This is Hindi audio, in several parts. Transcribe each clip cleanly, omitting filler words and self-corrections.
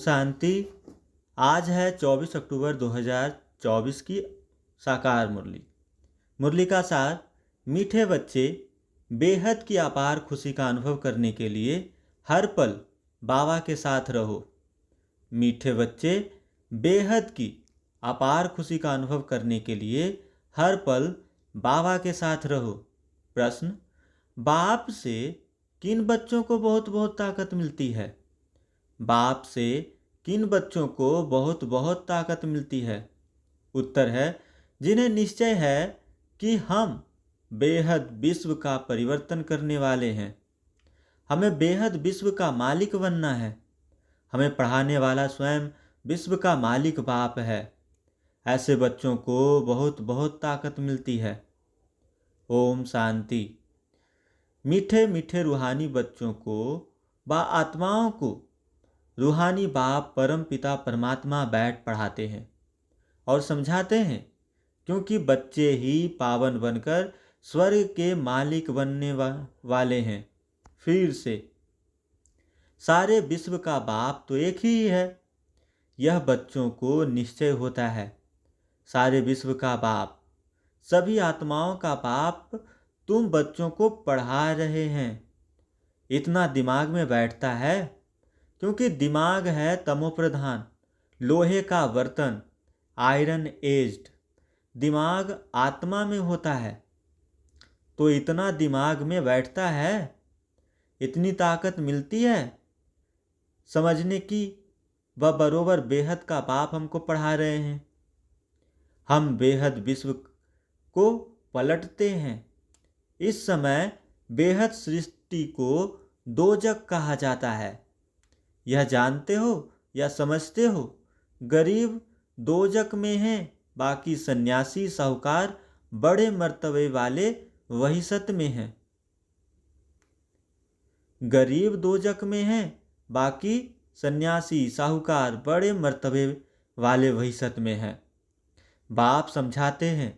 शांति। आज है 24 अक्टूबर 2024 की साकार मुरली। मुरली का सार: मीठे बच्चे बेहद की अपार खुशी का अनुभव करने के लिए हर पल बाबा के साथ रहो। मीठे बच्चे बेहद की अपार खुशी का अनुभव करने के लिए हर पल बाबा के साथ रहो। प्रश्न: बाप से किन बच्चों को बहुत बहुत ताकत मिलती है? बाप से किन बच्चों को बहुत बहुत ताकत मिलती है? उत्तर है, जिन्हें निश्चय है कि हम बेहद विश्व का परिवर्तन करने वाले हैं। हमें बेहद विश्व का मालिक बनना है। हमें पढ़ाने वाला स्वयं विश्व का मालिक बाप है। ऐसे बच्चों को बहुत बहुत ताकत मिलती है। ओम शांति। मीठे मीठे रूहानी बच्चों को व आत्माओं को रूहानी बाप परम पिता परमात्मा बैठ पढ़ाते हैं और समझाते हैं, क्योंकि बच्चे ही पावन बनकर स्वर्ग के मालिक बनने वाले हैं। फिर से, सारे विश्व का बाप तो एक ही है, यह बच्चों को निश्चय होता है। सारे विश्व का बाप, सभी आत्माओं का बाप तुम बच्चों को पढ़ा रहे हैं। इतना दिमाग में बैठता है क्योंकि दिमाग है तमोप्रधान, लोहे का बर्तन, आयरन एज्ड। दिमाग आत्मा में होता है, तो इतना दिमाग में बैठता है, इतनी ताकत मिलती है समझने की। वह बरोबर बेहद का बाप हमको पढ़ा रहे हैं। हम बेहद विश्व को पलटते हैं। इस समय बेहद सृष्टि को दोजक कहा जाता है। यह जानते हो या समझते हो? गरीब दोजक में हैं, बाकी सन्यासी साहूकार बड़े मर्तबे वाले वहिसत में हैं। गरीब दोजक में हैं, बाकी सन्यासी साहूकार बड़े मर्तबे वाले वहिसत में हैं। बाप समझाते हैं,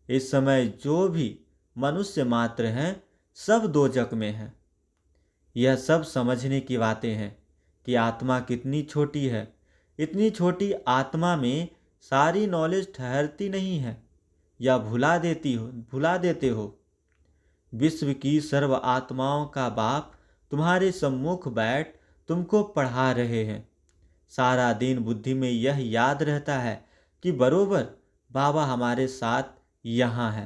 इस समय जो भी मनुष्य मात्र हैं, सब दोजक में हैं। यह सब समझने की बातें हैं कि आत्मा कितनी छोटी है। इतनी छोटी आत्मा में सारी नॉलेज ठहरती नहीं है, या भुला देते हो। विश्व की सर्व आत्माओं का बाप तुम्हारे सम्मुख बैठ तुमको पढ़ा रहे हैं। सारा दिन बुद्धि में यह याद रहता है कि बरोबर बाबा हमारे साथ यहाँ है।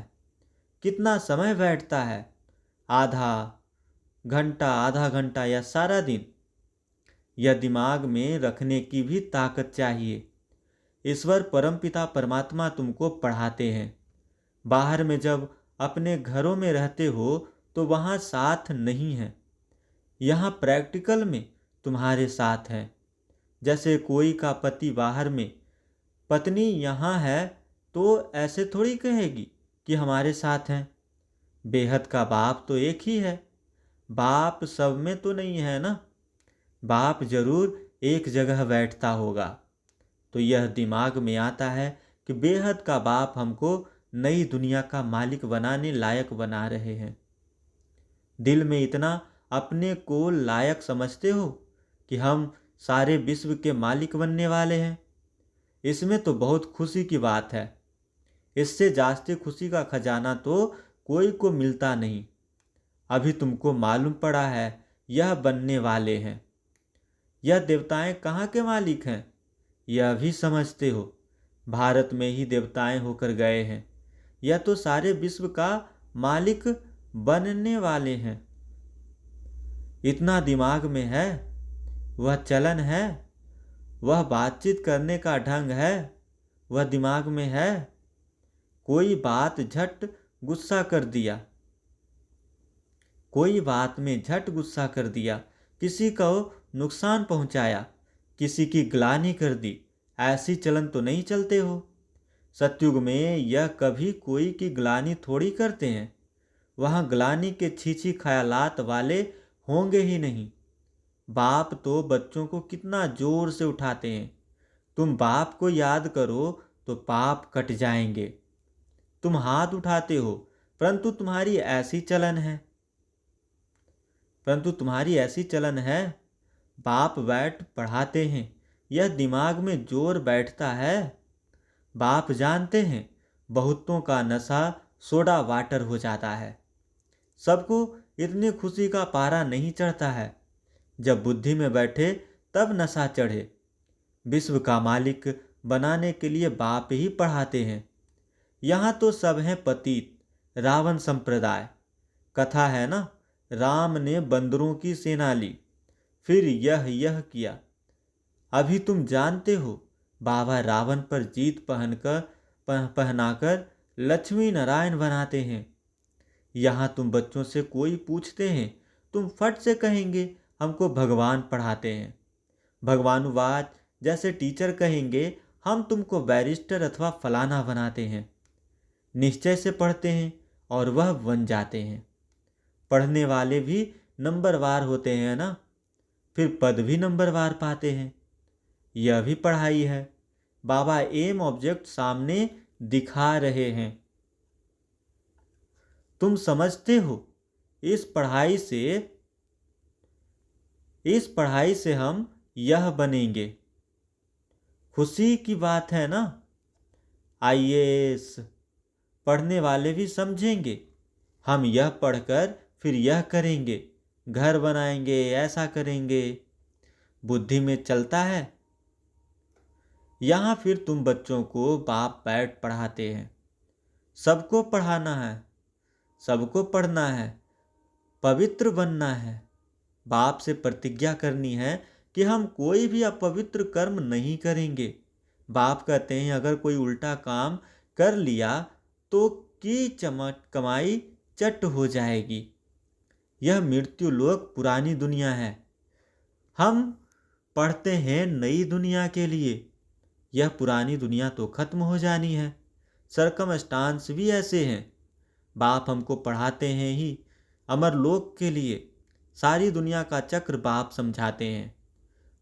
कितना समय बैठता है? आधा घंटा या सारा दिन? यह दिमाग में रखने की भी ताकत चाहिए। ईश्वर परमपिता परमात्मा तुमको पढ़ाते हैं। बाहर में जब अपने घरों में रहते हो तो वहाँ साथ नहीं है। यहाँ प्रैक्टिकल में तुम्हारे साथ है। जैसे कोई का पति बाहर में, पत्नी यहाँ है, तो ऐसे थोड़ी कहेगी कि हमारे साथ हैं। बेहद का बाप तो एक ही है। बाप सब में तो नहीं है ना। बाप जरूर एक जगह बैठता होगा। तो यह दिमाग में आता है कि बेहद का बाप हमको नई दुनिया का मालिक बनाने लायक बना रहे हैं। दिल में इतना अपने को लायक समझते हो कि हम सारे विश्व के मालिक बनने वाले हैं। इसमें तो बहुत खुशी की बात है। इससे जास्ती खुशी का खजाना तो कोई को मिलता नहीं। अभी तुमको मालूम पड़ा है, यह बनने वाले हैं। यह देवताएं कहाँ के मालिक हैं, यह भी समझते हो। भारत में ही देवताएं होकर गए हैं। यह तो सारे विश्व का मालिक बनने वाले हैं। इतना दिमाग में है, वह चलन है, वह बातचीत करने का ढंग है, वह दिमाग में है। कोई बात झट गुस्सा कर दिया, कोई बात में झट गुस्सा कर दिया, किसी को नुकसान पहुंचाया, किसी की ग्लानि कर दी, ऐसी चलन तो नहीं चलते हो। सतयुग में यह कभी कोई की ग्लानि थोड़ी करते हैं। वहाँ ग्लानि के छीछी ख्यालात वाले होंगे ही नहीं। बाप तो बच्चों को कितना जोर से उठाते हैं। तुम बाप को याद करो तो पाप कट जाएंगे। तुम हाथ उठाते हो, परंतु तुम्हारी ऐसी चलन है। बाप बैठ पढ़ाते हैं यह दिमाग में जोर बैठता है। बाप जानते हैं बहुतों का नशा सोडा वाटर हो जाता है। सबको इतनी खुशी का पारा नहीं चढ़ता है। जब बुद्धि में बैठे तब नशा चढ़े। विश्व का मालिक बनाने के लिए बाप ही पढ़ाते हैं। यहाँ तो सब हैं पतित, रावण संप्रदाय। कथा है ना, राम ने बंदरों की सेना ली, फिर यह किया। अभी तुम जानते हो बाबा रावण पर जीत पहनाकर लक्ष्मी नारायण बनाते हैं। यहाँ तुम बच्चों से कोई पूछते हैं, तुम फट से कहेंगे हमको भगवान पढ़ाते हैं। भगवानुवाद जैसे टीचर कहेंगे हम तुमको बैरिस्टर अथवा फलाना बनाते हैं। निश्चय से पढ़ते हैं और वह बन जाते हैं। पढ़ने वाले भी नंबरवार होते हैं ना, फिर पद भी नंबरवार पाते हैं। यह भी पढ़ाई है। बाबा एम ऑब्जेक्ट सामने दिखा रहे हैं। तुम समझते हो इस पढ़ाई से हम यह बनेंगे। खुशी की बात है ना। आईएएस पढ़ने वाले भी समझेंगे हम यह पढ़कर फिर यह करेंगे, घर बनाएंगे, ऐसा करेंगे। बुद्धि में चलता है। यहाँ फिर तुम बच्चों को बाप बैठ पढ़ाते हैं। सबको पढ़ाना है, सबको पढ़ना है, पवित्र बनना है। बाप से प्रतिज्ञा करनी है कि हम कोई भी अपवित्र कर्म नहीं करेंगे। बाप कहते हैं अगर कोई उल्टा काम कर लिया तो की कमाई चट हो जाएगी। यह मृत्यु लोक पुरानी दुनिया है। हम पढ़ते हैं नई दुनिया के लिए। यह पुरानी दुनिया तो खत्म हो जानी है। सरकमस्टांस भी ऐसे हैं। बाप हमको पढ़ाते हैं ही अमरलोक के लिए। सारी दुनिया का चक्र बाप समझाते हैं।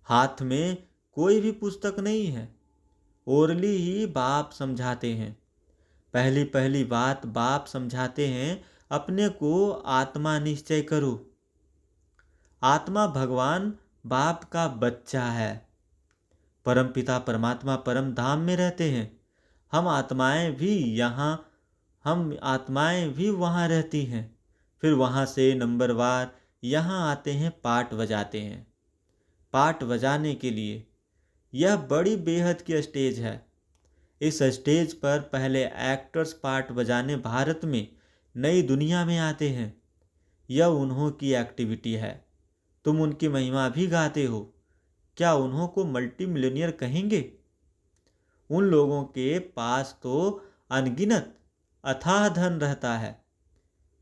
हाथ में कोई भी पुस्तक नहीं है, ओरली ही बाप समझाते हैं। पहली पहली बात बाप समझाते हैं अपने को आत्मा निश्चय करो। आत्मा भगवान बाप का बच्चा है। परमपिता परमात्मा परम धाम में रहते हैं। हम आत्माएं भी वहाँ रहती हैं। फिर वहाँ से नंबरवार यहाँ आते हैं, पाठ बजाते हैं। पाठ बजाने के लिए यह बड़ी बेहद की स्टेज है। इस स्टेज पर पहले एक्टर्स पार्ट बजाने भारत में नई दुनिया में आते हैं। यह उन्हों की एक्टिविटी है। तुम उनकी महिमा भी गाते हो। क्या उन्हों को मल्टी मिलियनियर कहेंगे? उन लोगों के पास तो अनगिनत अथाह धन रहता है।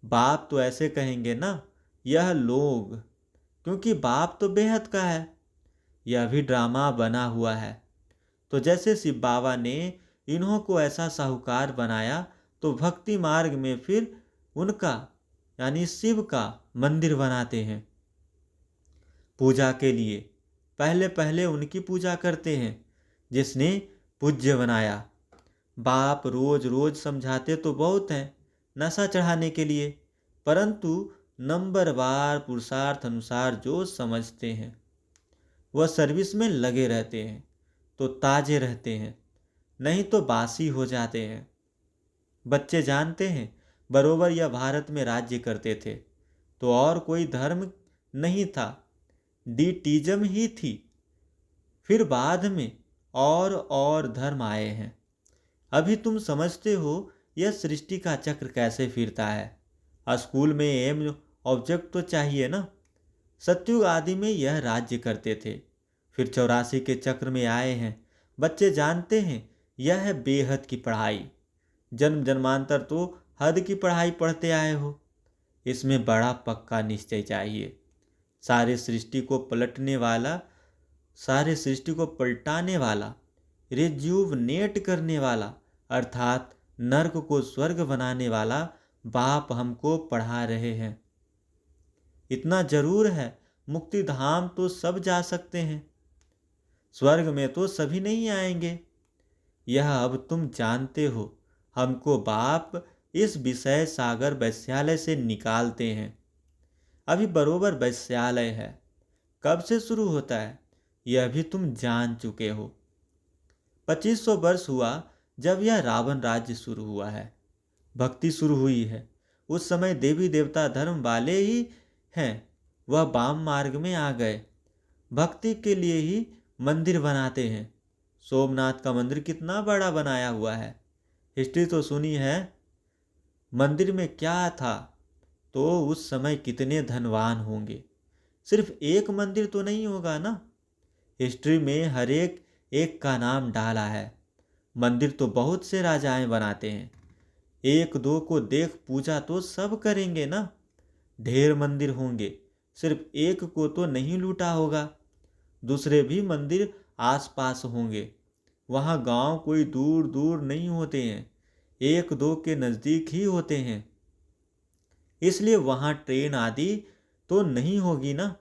बाप तो ऐसे कहेंगे ना, यह लोग, क्योंकि बाप तो बेहद का है। यह भी ड्रामा बना हुआ है। तो जैसे शिव बाबा ने इन्हों को ऐसा साहूकार बनाया तो भक्ति मार्ग में फिर उनका यानी शिव का मंदिर बनाते हैं। पूजा के लिए पहले पहले उनकी पूजा करते हैं जिसने पूज्य बनाया। बाप रोज रोज समझाते तो बहुत हैं नशा चढ़ाने के लिए, परंतु नंबरवार पुरुषार्थ अनुसार जो समझते हैं वह सर्विस में लगे रहते हैं तो ताजे रहते हैं, नहीं तो बासी हो जाते हैं। बच्चे जानते हैं बरोबर यह भारत में राज्य करते थे तो और कोई धर्म नहीं था, डीटिज्म ही थी। फिर बाद में और धर्म आए हैं। अभी तुम समझते हो यह सृष्टि का चक्र कैसे फिरता है। स्कूल में एम ऑब्जेक्ट तो चाहिए ना। सतयुग आदि में यह राज्य करते थे, फिर 84 के चक्र में आए हैं। बच्चे जानते हैं यह है बेहद की पढ़ाई। जन्म जन्मांतर तो हद की पढ़ाई पढ़ते आए हो। इसमें बड़ा पक्का निश्चय चाहिए। सारे सृष्टि को पलटाने वाला, रिज्यूवनेट करने वाला, अर्थात नर्क को स्वर्ग बनाने वाला बाप हमको पढ़ा रहे हैं। इतना जरूर है मुक्ति धाम तो सब जा सकते हैं, स्वर्ग में तो सभी नहीं आएंगे। यह अब तुम जानते हो। हमको बाप इस विषय सागर वैश्यालय से निकालते हैं। अभी बरोबर वैश्यालय है। कब से शुरू होता है? यह भी तुम जान चुके हो। 2500 वर्ष हुआ जब यह रावण राज्य शुरू हुआ है, भक्ति शुरू हुई है। उस समय देवी देवता धर्म वाले ही हैं, वह वाम मार्ग में आ गए, भक्ति के लिए ही मंदिर बनाते हैं। सोमनाथ का मंदिर कितना बड़ा बनाया हुआ है, हिस्ट्री तो सुनी है। मंदिर में क्या था, तो उस समय कितने धनवान होंगे। सिर्फ एक मंदिर तो नहीं होगा ना, हिस्ट्री में हर एक एक का नाम डाला है। मंदिर तो बहुत से राजाएं बनाते हैं, एक दो को देख पूजा तो सब करेंगे ना। ढेर मंदिर होंगे, सिर्फ एक को तो नहीं लूटा होगा। दूसरे भी मंदिर आसपास होंगे। वहाँ गांव कोई दूर दूर नहीं होते हैं, एक दो के नज़दीक ही होते हैं, इसलिए वहाँ ट्रेन आदि तो नहीं होगी ना।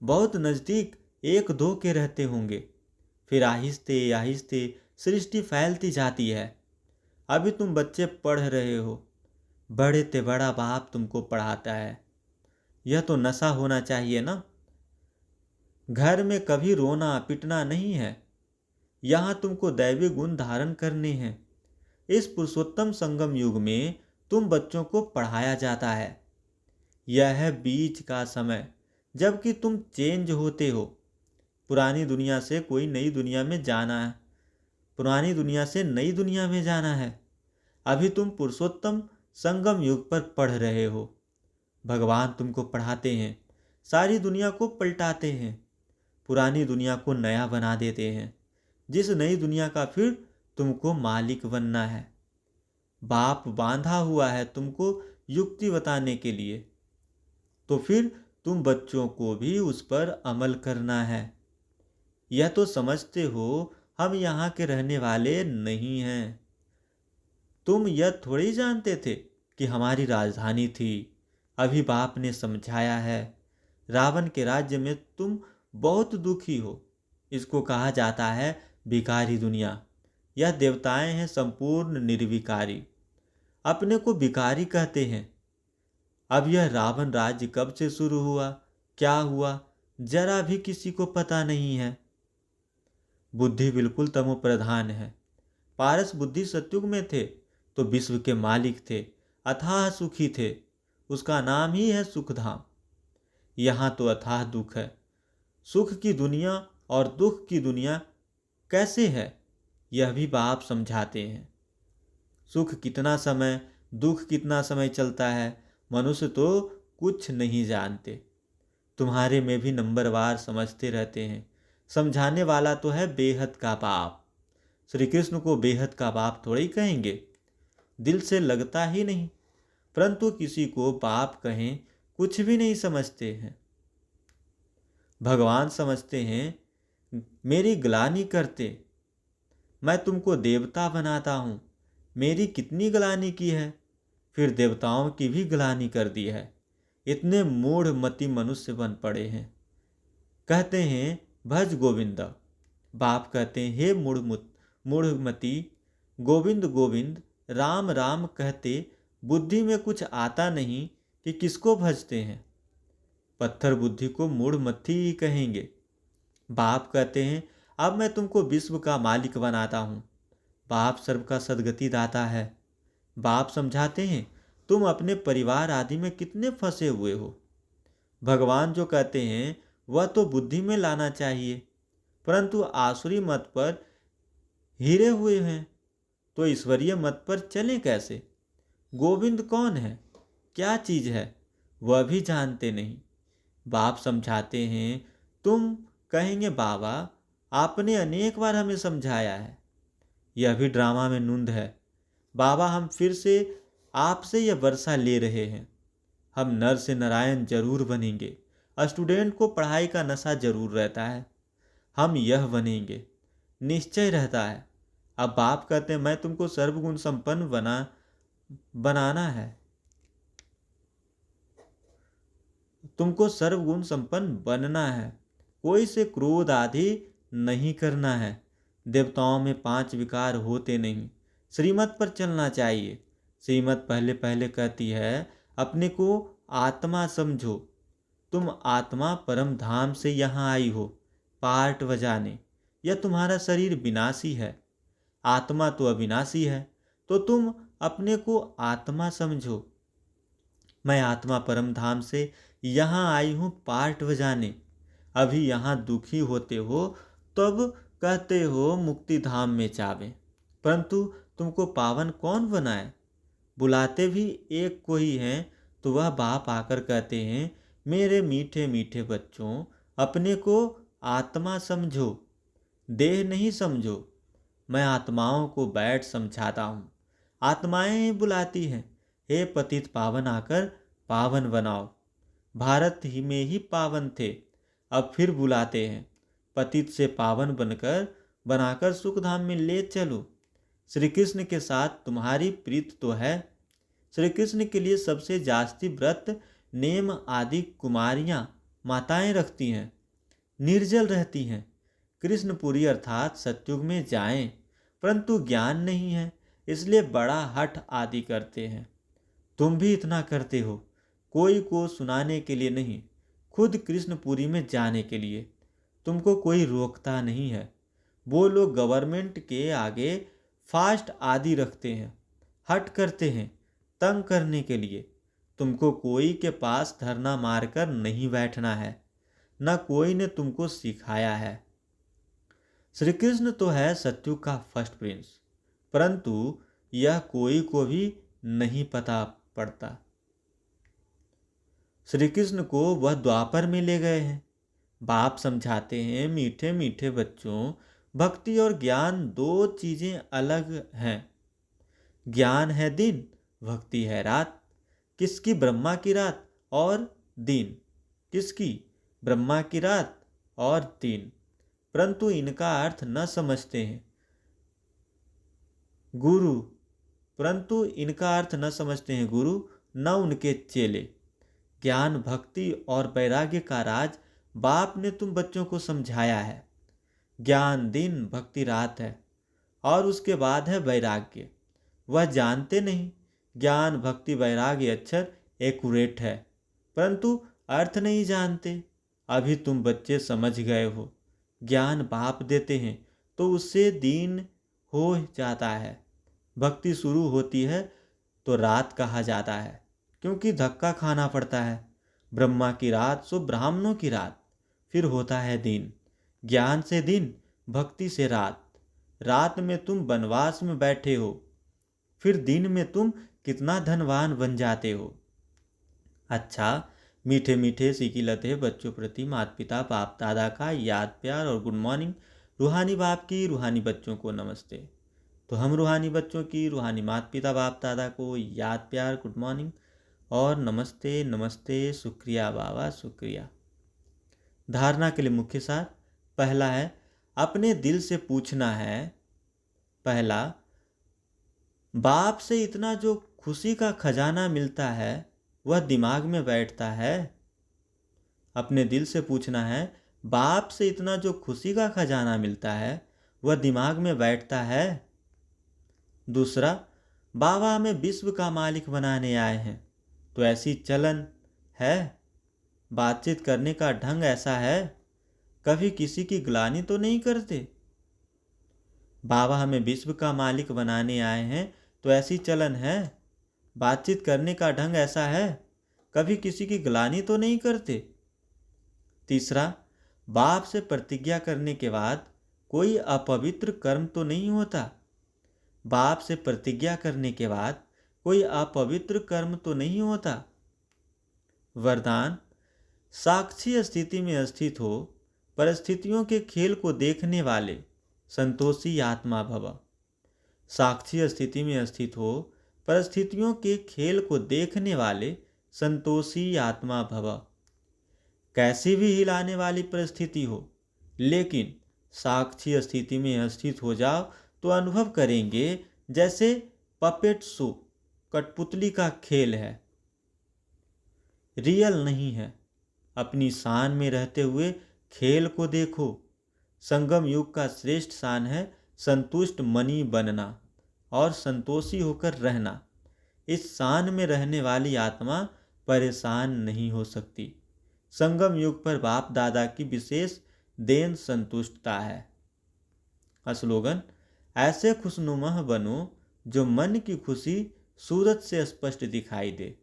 बहुत नज़दीक एक दो के रहते होंगे। फिर आहिस्ते आहिस्ते सृष्टि फैलती जाती है। अभी तुम बच्चे पढ़ रहे हो, बड़े ते बड़ा बाप तुमको पढ़ाता है। यह तो नशा होना चाहिए ना। घर में कभी रोना पिटना नहीं है, यहाँ तुमको दैवी गुण धारण करने हैं। इस पुरुषोत्तम संगम युग में तुम बच्चों को पढ़ाया जाता है। यह है बीच का समय, जबकि तुम चेंज होते हो। पुरानी दुनिया से कोई नई दुनिया में जाना है, पुरानी दुनिया से नई दुनिया में जाना है। अभी तुम पुरुषोत्तम संगम युग पर पढ़ रहे हो। भगवान तुमको पढ़ाते हैं, सारी दुनिया को पलटाते हैं, पुरानी दुनिया को नया बना देते हैं, जिस नई दुनिया का फिर तुमको मालिक बनना है। बाप बांधा हुआ है तुमको युक्ति बताने के लिए, तो फिर तुम बच्चों को भी उस पर अमल करना है। यह तो समझते हो हम यहाँ के रहने वाले नहीं हैं। तुम यह थोड़ी जानते थे कि हमारी राजधानी थी। अभी बाप ने समझाया है। रावण के राज्य में तुम बहुत दुखी हो। इसको कहा जाता है भिखारी दुनिया। यह देवताएं हैं संपूर्ण निर्विकारी, अपने को भिखारी कहते हैं। अब यह रावण राज्य कब से शुरू हुआ, क्या हुआ, जरा भी किसी को पता नहीं है। बुद्धि बिल्कुल तमो प्रधान है। पारस बुद्धि सत्युग में थे तो विश्व के मालिक थे, अथाह सुखी थे, उसका नाम ही है सुखधाम। यहाँ तो अथाह दुख है। सुख की दुनिया और दुख की दुनिया कैसे है, यह भी बाप समझाते हैं। सुख कितना समय, दुख कितना समय चलता है, मनुष्य तो कुछ नहीं जानते। तुम्हारे में भी नंबरवार समझते रहते हैं। समझाने वाला तो है बेहद का बाप। श्री कृष्ण को बेहद का बाप थोड़ी कहेंगे, दिल से लगता ही नहीं। परंतु किसी को बाप कहें कुछ भी नहीं समझते हैं। भगवान समझते हैं मेरी ग्लानि करते, मैं तुमको देवता बनाता हूँ। मेरी कितनी ग्लानि की है, फिर देवताओं की भी ग्लानि कर दी है। इतने मूढ़ मति मनुष्य बन पड़े हैं। कहते हैं भज गोविंद, बाप कहते हैं हे मूढ़मति, गोविंद गोविंद राम राम कहते बुद्धि में कुछ आता नहीं कि किसको भजते हैं। पत्थर बुद्धि को मूढ़मति ही कहेंगे। बाप कहते हैं अब मैं तुमको विश्व का मालिक बनाता हूँ। बाप सर्व का सद्गति दाता है। बाप समझाते हैं तुम अपने परिवार आदि में कितने फंसे हुए हो। भगवान जो कहते हैं वह तो बुद्धि में लाना चाहिए, परंतु आसुरी मत पर हीरे हुए हैं, तो ईश्वरीय मत पर चलें कैसे। गोविंद कौन है, क्या चीज है, वह भी जानते नहीं। बाप समझाते हैं, तुम कहेंगे बाबा आपने अनेक बार हमें समझाया है, यह भी ड्रामा में नूंद है। बाबा हम फिर से आपसे यह वर्षा ले रहे हैं। हम नर से नारायण जरूर बनेंगे। स्टूडेंट को पढ़ाई का नशा जरूर रहता है, हम यह बनेंगे, निश्चय रहता है। अब बाप कहते हैं मैं तुमको सर्वगुण संपन्न बनाना है, तुमको सर्वगुण संपन्न बनना है। कोई से क्रोध आदि नहीं करना है। देवताओं में 5 विकार होते नहीं। श्रीमत पर चलना चाहिए। श्रीमत पहले पहले कहती है अपने को आत्मा समझो। तुम आत्मा परम धाम से यहाँ आई हो, पार्ट बजाने। यह तुम्हारा शरीर विनाशी है, आत्मा तो अविनाशी है, तो तुम अपने को आत्मा समझो। मैं आत्मा परम धाम से यहाँ आई हूँ पार्ट बजाने। अभी यहाँ दुखी होते हो तब कहते हो मुक्ति धाम में चावे, परंतु तुमको पावन कौन बनाए? बुलाते भी एक को ही हैं, तो वह बाप आकर कहते हैं मेरे मीठे मीठे बच्चों, अपने को आत्मा समझो, देह नहीं समझो। मैं आत्माओं को बैठ समझाता हूँ, आत्माएं ही बुलाती हैं, हे पतित पावन आकर पावन बनाओ। भारत ही में ही पावन थे, अब फिर बुलाते हैं, पतित से पावन बनाकर सुखधाम में ले चलो। श्री कृष्ण के साथ तुम्हारी प्रीत तो है। श्री कृष्ण के लिए सबसे जास्ती व्रत नेम आदि कुमारियां माताएं रखती हैं, निर्जल रहती हैं। कृष्णपुरी अर्थात सत्युग में जाएं, परंतु ज्ञान नहीं है, इसलिए बड़ा हठ आदि करते हैं। तुम भी इतना करते हो, कोई को सुनाने के लिए नहीं, खुद कृष्णपुरी में जाने के लिए। तुमको कोई रोकता नहीं है। वो लोग गवर्नमेंट के आगे फास्ट आदि रखते हैं, हट करते हैं तंग करने के लिए। तुमको कोई के पास धरना मारकर नहीं बैठना है, न कोई ने तुमको सिखाया है। श्री कृष्ण तो है सत्युग का फर्स्ट प्रिंस, परंतु यह कोई को भी नहीं पता पड़ता। श्री कृष्ण को वह द्वापर में ले गए हैं। बाप समझाते हैं मीठे मीठे बच्चों, भक्ति और ज्ञान दो चीजें अलग हैं। ज्ञान है दिन, भक्ति है रात। किसकी? ब्रह्मा की रात और दिन। किसकी? ब्रह्मा की रात और दिन। परंतु इनका अर्थ न समझते हैं गुरु, परंतु इनका अर्थ न समझते हैं गुरु, न उनके चेले। ज्ञान, भक्ति और वैराग्य का राज बाप ने तुम बच्चों को समझाया है। ज्ञान दिन, भक्ति रात है, और उसके बाद है वैराग्य। वह जानते नहीं। ज्ञान, भक्ति, वैराग्य अक्षर एक्यूरेट है, परंतु अर्थ नहीं जानते। अभी तुम बच्चे समझ गए हो। ज्ञान बाप देते हैं तो उससे दीन हो जाता है। भक्ति शुरू होती है तो रात कहा जाता है, क्योंकि धक्का खाना पड़ता है। ब्रह्मा की रात सो ब्राह्मणों की रात, फिर होता है दिन। ज्ञान से दिन, भक्ति से रात। रात में तुम वनवास में बैठे हो, फिर दिन में तुम कितना धनवान बन जाते हो। अच्छा, मीठे मीठे सीखी बच्चों प्रति माता पिता बाप दादा का याद प्यार और गुड मॉर्निंग। रूहानी बाप की रूहानी बच्चों को नमस्ते। तो हम रूहानी बच्चों की रूहानी माता पिता बाप दादा को याद प्यार, गुड मॉर्निंग और नमस्ते नमस्ते, शुक्रिया बाबा शुक्रिया। धारणा के लिए मुख्य सार पहला है, अपने दिल से पूछना है। पहला, बाप से इतना जो खुशी का खजाना मिलता है वह दिमाग में बैठता है। अपने दिल से पूछना है, बाप से इतना जो खुशी का खजाना मिलता है वह दिमाग में बैठता है। दूसरा, बाबा हमें विश्व का मालिक बनाने आए हैं, तो ऐसी चलन है, बातचीत करने का ढंग ऐसा है, कभी किसी की ग्लानि तो नहीं करते। बाबा हमें विश्व का मालिक बनाने आए हैं तो ऐसी चलन है, बातचीत करने का ढंग ऐसा है, कभी किसी की ग्लानि तो नहीं करते। तीसरा, बाप से प्रतिज्ञा करने के बाद कोई अपवित्र कर्म तो नहीं होता। बाप से प्रतिज्ञा करने के बाद कोई अपवित्र कर्म तो नहीं होता। वरदान, साक्षी स्थिति में स्थित हो, परिस्थितियों के खेल को देखने वाले संतोषी आत्मा भव। साक्षी स्थिति में स्थित हो, परिस्थितियों के खेल को देखने वाले संतोषी आत्मा भव। कैसी भी हिलाने वाली परिस्थिति हो, लेकिन साक्षी स्थिति में स्थित हो जाओ तो अनुभव करेंगे जैसे पपेट शो, कठपुतली का खेल है, रियल नहीं है। अपनी शान में रहते हुए खेल को देखो। संगम युग का श्रेष्ठ शान है संतुष्ट मनी बनना और संतोषी होकर रहना। इस शान में रहने वाली आत्मा परेशान नहीं हो सकती। संगम युग पर बाप दादा की विशेष देन संतुष्टता है। स्लोगन, ऐसे खुशनुमा बनो जो मन की खुशी सूरत से स्पष्ट दिखाई दे।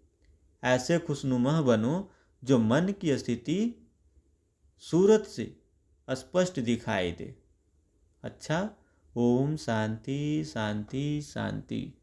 ऐसे खुशनुमा बनो जो मन की स्थिति सूरत से स्पष्ट दिखाई दे। अच्छा, ओम शांति शांति शांति।